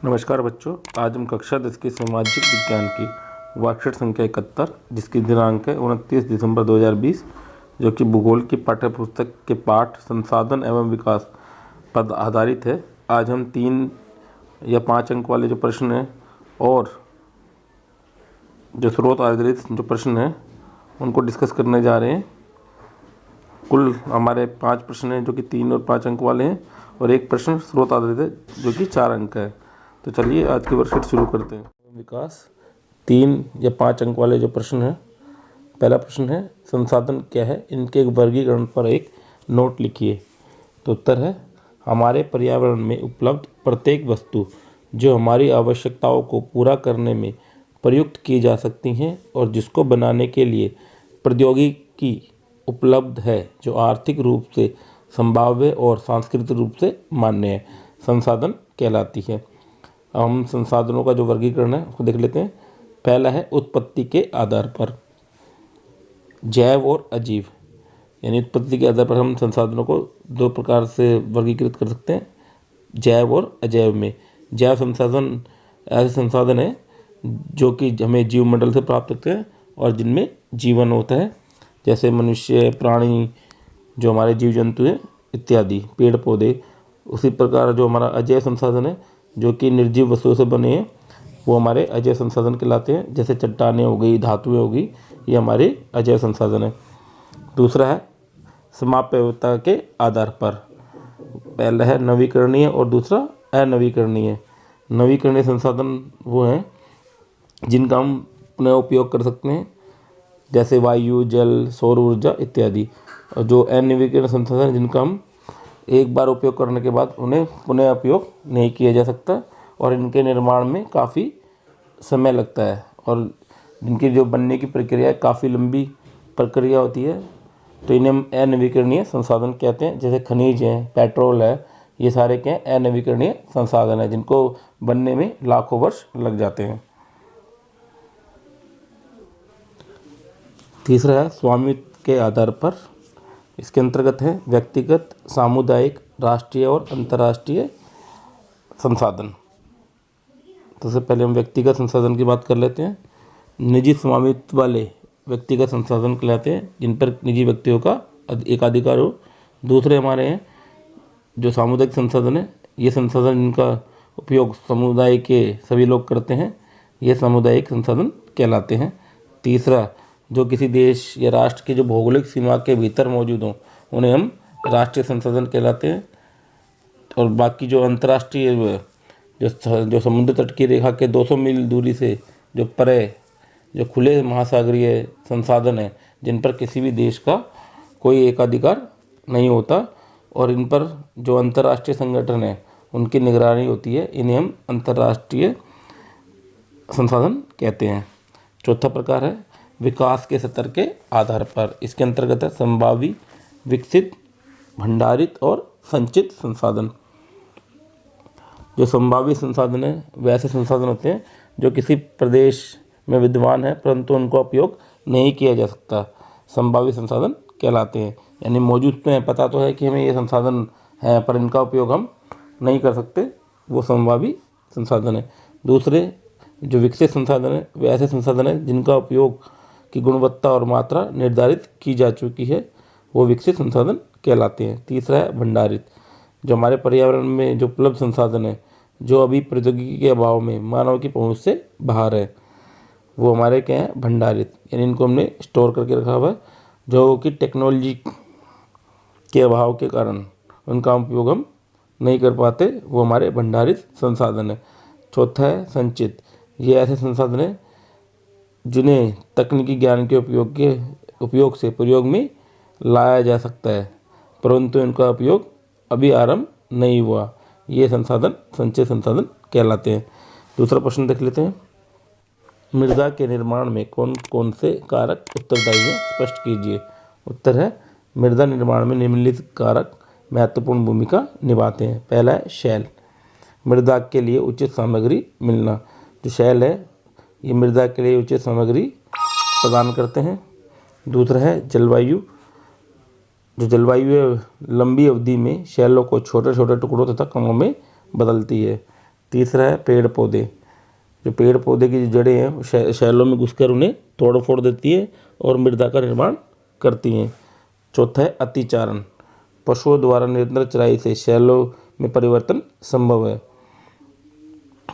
नमस्कार बच्चों, आज हम कक्षा 10 की सामाजिक विज्ञान की वार्षिक संख्या 71 जिसकी दिनांक है 29 दिसंबर 2020 जो कि भूगोल की पाठ्यपुस्तक के पाठ संसाधन एवं विकास पर आधारित है। आज हम 3 या 5 अंक वाले जो प्रश्न हैं और जो स्रोत आधारित जो प्रश्न हैं उनको डिस्कस करने जा रहे हैं। कुल हमारे 5 प्रश्न हैं जो कि 3 और 5 अंक वाले हैं और एक प्रश्न स्रोत आधारित है जो कि 4 अंक है। तो चलिए आज की वर्कशीट शुरू करते हैं। विकास 3 या 5 अंक वाले जो प्रश्न है, पहला प्रश्न है संसाधन क्या है, इनके एक वर्गीकरण पर एक नोट लिखिए। तो उत्तर है हमारे पर्यावरण में उपलब्ध प्रत्येक वस्तु जो हमारी आवश्यकताओं को पूरा करने में प्रयुक्त की जा सकती हैं और जिसको बनाने के लिए प्रौद्योगिकी उपलब्ध है जो आर्थिक रूप से संभाव्य और सांस्कृतिक रूप से मान्य है, संसाधन कहलाती है। हम संसाधनों का जो वर्गीकरण है उसको देख लेते हैं। पहला है उत्पत्ति के आधार पर, जैव और अजीव, यानी उत्पत्ति के आधार पर हम संसाधनों को 2 प्रकार से वर्गीकृत कर सकते हैं, जैव और अजैव में। जैव संसाधन ऐसे संसाधन है जो कि हमें जीवमंडल से प्राप्त होते हैं और जिनमें जीवन होता है, जैसे मनुष्य, प्राणी, जो हमारे जीव जंतु हैं इत्यादि, पेड़ पौधे। उसी प्रकार जो हमारा अजैव संसाधन है जो कि निर्जीव वस्तुओं से बने हैं वो हमारे अजैव संसाधन कहलाते हैं, जैसे चट्टानें हो गई, धातुएं हो गई, ये हमारे अजैव संसाधन है। दूसरा है समाप्यता के आधार पर, पहला है नवीकरणीय और दूसरा अनवीकरणीय। नवीकरणीय संसाधन वो हैं जिनका हम पुनः उपयोग कर सकते हैं, जैसे वायु, जल, सौर ऊर्जा इत्यादि। और जो अनवीकरणीय संसाधन जिनका हम एक बार उपयोग करने के बाद उन्हें पुनः उपयोग नहीं किया जा सकता और इनके निर्माण में काफ़ी समय लगता है और जिनकी जो बनने की प्रक्रिया है काफ़ी लंबी प्रक्रिया होती है, तो इन्हें हम अनवीकरणीय संसाधन कहते हैं। जैसे खनिज हैं, पेट्रोल है, ये सारे क्या हैं, अनवीकरणीय संसाधन है जिनको बनने में लाखों वर्ष लग जाते हैं। तीसरा है स्वामित्व के आधार पर, इसके अंतर्गत है व्यक्तिगत, सामुदायिक, राष्ट्रीय और अंतर्राष्ट्रीय संसाधन। तो सबसे पहले हम व्यक्तिगत संसाधन की बात कर लेते हैं। निजी स्वामित्व वाले व्यक्तिगत संसाधन कहलाते हैं जिन पर निजी व्यक्तियों का एकाधिकार हो। दूसरे हमारे हैं जो सामुदायिक संसाधन है, ये संसाधन जिनका उपयोग समुदाय के सभी लोग करते हैं, ये सामुदायिक संसाधन कहलाते हैं। तीसरा जो किसी देश या राष्ट्र की जो भौगोलिक सीमा के भीतर मौजूद हों उन्हें हम राष्ट्रीय संसाधन कहलाते हैं। और बाकी जो अंतर्राष्ट्रीय जो समुद्र तट की रेखा के 200 मील दूरी से जो परे जो खुले महासागरीय संसाधन हैं जिन पर किसी भी देश का कोई एकाधिकार नहीं होता और इन पर जो अंतर्राष्ट्रीय संगठन है उनकी निगरानी होती है, इन्हें हम अंतर्राष्ट्रीय संसाधन कहते हैं। चौथा प्रकार है विकास के स्तर के आधार पर, इसके अंतर्गत है संभावी, विकसित, भंडारित और संचित संसाधन। जो संभावी संसाधन है वे ऐसे संसाधन होते हैं जो किसी प्रदेश में विद्यमान है परंतु उनका उपयोग नहीं किया जा सकता, संभावी संसाधन कहलाते हैं। यानी मौजूद तो है, पता तो है कि हमें ये संसाधन है पर इनका उपयोग हम नहीं कर सकते, वो संभावी संसाधन है। दूसरे जो विकसित संसाधन है वे ऐसे संसाधन है जिनका उपयोग की गुणवत्ता और मात्रा निर्धारित की जा चुकी है, वो विकसित संसाधन कहलाते हैं। तीसरा है भंडारित, जो हमारे पर्यावरण में जो उपलब्ध संसाधन है जो अभी प्रौद्योगिकी के अभाव में मानव की पहुंच से बाहर है, वो हमारे क्या हैं, भंडारित, यानी इनको हमने स्टोर करके रखा हुआ है, जो कि टेक्नोलॉजी के अभाव के कारण उनका उपयोग हम नहीं कर पाते, वो हमारे भंडारित संसाधन है। चौथा है संचित, ये ऐसे संसाधन है जिन्हें तकनीकी ज्ञान के उपयोग से प्रयोग में लाया जा सकता है परंतु इनका उपयोग अभी आरंभ नहीं हुआ, ये संसाधन संचित संसाधन कहलाते हैं। दूसरा प्रश्न देख लेते हैं। मृदा के निर्माण में कौन कौन से कारक उत्तरदायी हैं, स्पष्ट कीजिए। उत्तर है मृदा निर्माण में निम्नलिखित कारक महत्वपूर्ण भूमिका निभाते हैं। पहला है शैल, मृदा के लिए उचित सामग्री मिलना। जो शैल है ये मृदा के लिए उचित सामग्री प्रदान करते हैं। दूसरा है जलवायु, जो जलवायु है लंबी अवधि में शैलों को छोटे छोटे टुकड़ों तथा कणों में बदलती है। तीसरा है पेड़ पौधे। जो पेड़ पौधे की जो जड़ें हैं वो शैलों में घुसकर उन्हें तोड़ फोड़ देती है और मृदा का निर्माण करती हैं। चौथा है अतिचारण। पशुओं द्वारा निरंतर चराई से शैलों में परिवर्तन संभव है।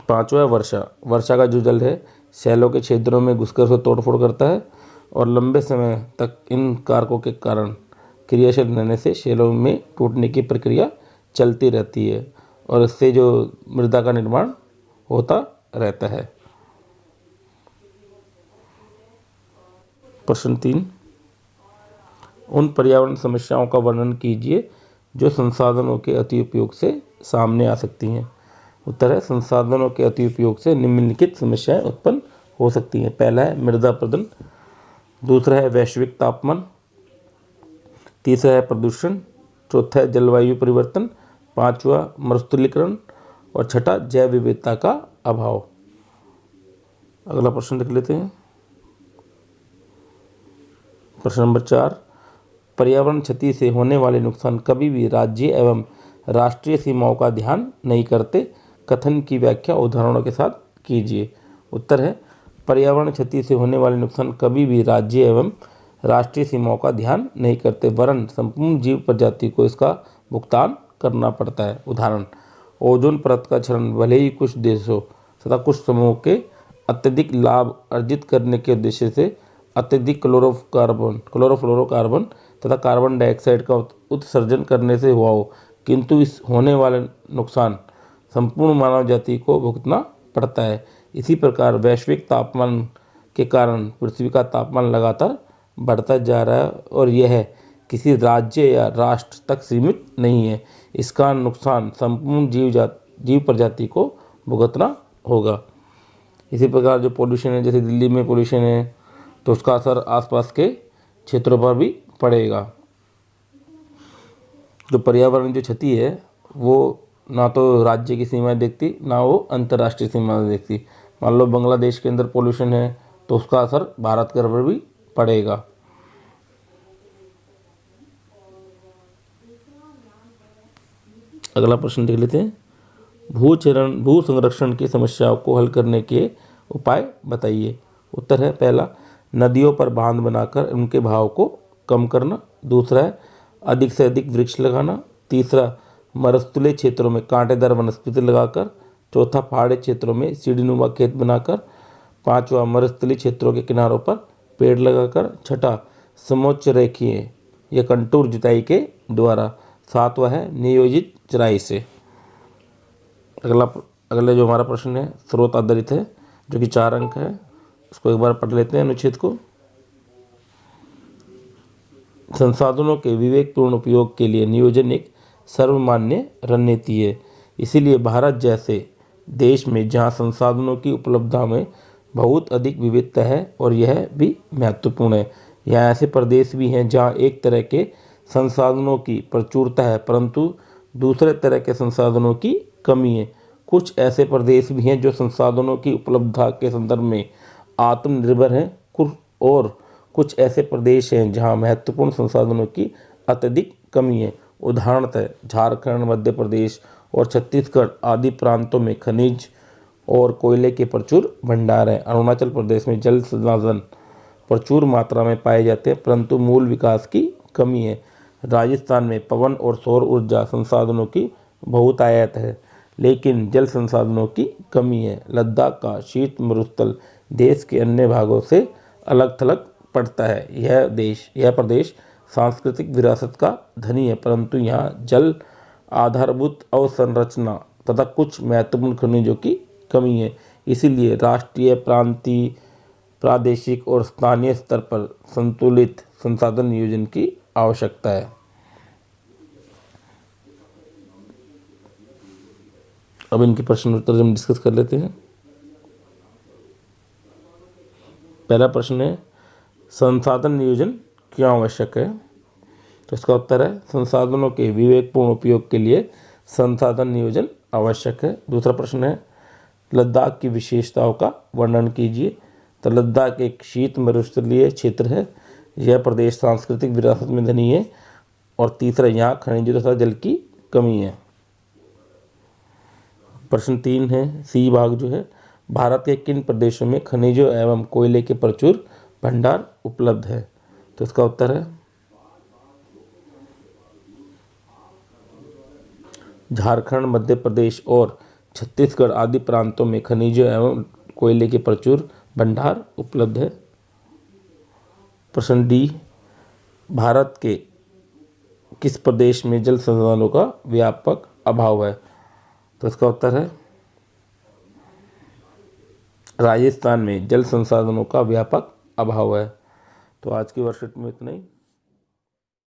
पांचवा है वर्षा। वर्षा का जो जल है शैलों के क्षेत्रों में घुसकर उसे तोड़फोड़ करता है और लंबे समय तक इन कारकों के कारण क्रियाशील रहने से शैलों में टूटने की प्रक्रिया चलती रहती है और इससे जो मृदा का निर्माण होता रहता है। प्रश्न 3, उन पर्यावरण समस्याओं का वर्णन कीजिए जो संसाधनों के अति उपयोग से सामने आ सकती हैं। उत्तर है संसाधनों के अति उपयोग से निम्नलिखित समस्याएं उत्पन्न हो सकती हैं। पहला है मृदा प्रदूषण, दूसरा है वैश्विक तापमान, तीसरा है प्रदूषण, चौथा है जलवायु परिवर्तन, पांचवा मरुस्थलीकरण और छठा जैव विविधता का अभाव। अगला प्रश्न लिख लेते हैं। प्रश्न नंबर 4, पर्यावरण क्षति से होने वाले नुकसान कभी भी राज्य एवं राष्ट्रीय सीमाओं का ध्यान नहीं करते। कथन की व्याख्या उदाहरणों के साथ कीजिए। उत्तर है पर्यावरण क्षति से होने वाले नुकसान कभी भी राज्य एवं राष्ट्रीय सीमाओं का ध्यान नहीं करते, वरन संपूर्ण जीव प्रजाति को इसका भुगतान करना पड़ता है। उदाहरण, ओजोन परत का क्षरण भले ही कुछ देशों तथा कुछ समूहों के अत्यधिक लाभ अर्जित करने के उद्देश्य से अत्यधिक क्लोरोफ्लोरोकार्बन तथा कार्बन डाइऑक्साइड का उत्सर्जन करने से हुआ हो, किंतु इस होने वाले नुकसान संपूर्ण मानव जाति को भुगतना पड़ता है। इसी प्रकार वैश्विक तापमान के कारण पृथ्वी का तापमान लगातार बढ़ता जा रहा है और यह किसी राज्य या राष्ट्र तक सीमित नहीं है। इसका नुकसान संपूर्ण जीव प्रजाति को भुगतना होगा। इसी प्रकार जो पोल्यूशन है, जैसे दिल्ली में पोल्यूशन है तो उसका असर आसपास के क्षेत्रों पर भी पड़ेगा। जो पर्यावरण जो क्षति है वो ना तो राज्य की सीमाएं देखती, ना वो अंतर्राष्ट्रीय सीमाएं देखती। मान लो बांग्लादेश के अंदर पोल्यूशन है तो उसका असर भारत के ऊपर भी पड़ेगा। अगला प्रश्न देख लेते हैं। भू संरक्षण की समस्याओं को हल करने के उपाय बताइए। उत्तर है पहला, नदियों पर बांध बनाकर उनके बहाव को कम करना, दूसरा है अधिक से अधिक वृक्ष लगाना, तीसरा मरुस्थलीय क्षेत्रों में कांटेदार वनस्पति लगाकर, चौथा पहाड़ी क्षेत्रों में सीढ़ीनुमा खेत बनाकर, पांचवा मरुस्थलीय क्षेत्रों के किनारों पर पेड़ लगाकर, छठा समोच्च रेखीय या कंटूर जुताई के द्वारा, सातवां है नियोजित चराई से। अगला जो हमारा प्रश्न है स्रोत आधारित है, जो कि 4 अंक है। उसको एक बार पढ़ लेते हैं अनुच्छेद को। संसाधनों के विवेकपूर्ण उपयोग के लिए नियोजन एक सर्वमान्य रणनीति है। इसीलिए भारत जैसे देश में जहां संसाधनों की उपलब्धता में बहुत अधिक विविधता है और यह भी महत्वपूर्ण है, यहाँ ऐसे प्रदेश भी हैं जहां एक तरह के संसाधनों की प्रचुरता है परंतु दूसरे तरह के संसाधनों की कमी है। कुछ ऐसे प्रदेश भी हैं जो संसाधनों की उपलब्धता के संदर्भ में आत्मनिर्भर हैं और कुछ ऐसे प्रदेश हैं जहां महत्वपूर्ण संसाधनों की अत्यधिक कमी है। उदाहरणतः झारखंड, मध्य प्रदेश और छत्तीसगढ़ आदि प्रांतों में खनिज और कोयले के प्रचुर भंडार हैं। अरुणाचल प्रदेश में जल संसाधन प्रचुर मात्रा में पाए जाते हैं परंतु मूल विकास की कमी है। राजस्थान में पवन और सौर ऊर्जा संसाधनों की बहुतायत है लेकिन जल संसाधनों की कमी है। लद्दाख का शीत मरुस्थल देश के अन्य भागों से अलग थलग पड़ता है। यह प्रदेश सांस्कृतिक विरासत का धनी है परंतु यहाँ जल आधारभूत अवसंरचना तथा कुछ महत्वपूर्ण खनिजों की कमी है। इसीलिए राष्ट्रीय, प्रांतीय, प्रादेशिक और स्थानीय स्तर पर संतुलित संसाधन नियोजन की आवश्यकता है। अब इनके प्रश्न उत्तर हम डिस्कस कर लेते हैं। पहला प्रश्न है संसाधन नियोजन क्यों आवश्यक है। तो इसका उत्तर है संसाधनों के विवेकपूर्ण उपयोग के लिए संसाधन नियोजन आवश्यक है। दूसरा प्रश्न है लद्दाख की विशेषताओं का वर्णन कीजिए। तो लद्दाख एक शीत मरुस्थलीय क्षेत्र है। यह प्रदेश सांस्कृतिक विरासत में धनी है। और तीसरा यहाँ खनिजों तथा जल की कमी है। प्रश्न 3 है, सी भाग जो है, भारत के किन प्रदेशों में खनिजों एवं कोयले के प्रचुर भंडार उपलब्ध है? तो इसका उत्तर है झारखंड, मध्य प्रदेश और छत्तीसगढ़ आदि प्रांतों में खनिजों एवं कोयले के प्रचुर भंडार उपलब्ध है। प्रश्न डी, भारत के किस प्रदेश में जल संसाधनों का व्यापक अभाव है? तो इसका उत्तर है राजस्थान में जल संसाधनों का व्यापक अभाव है। तो आज की वर्कशीट में इतना ही।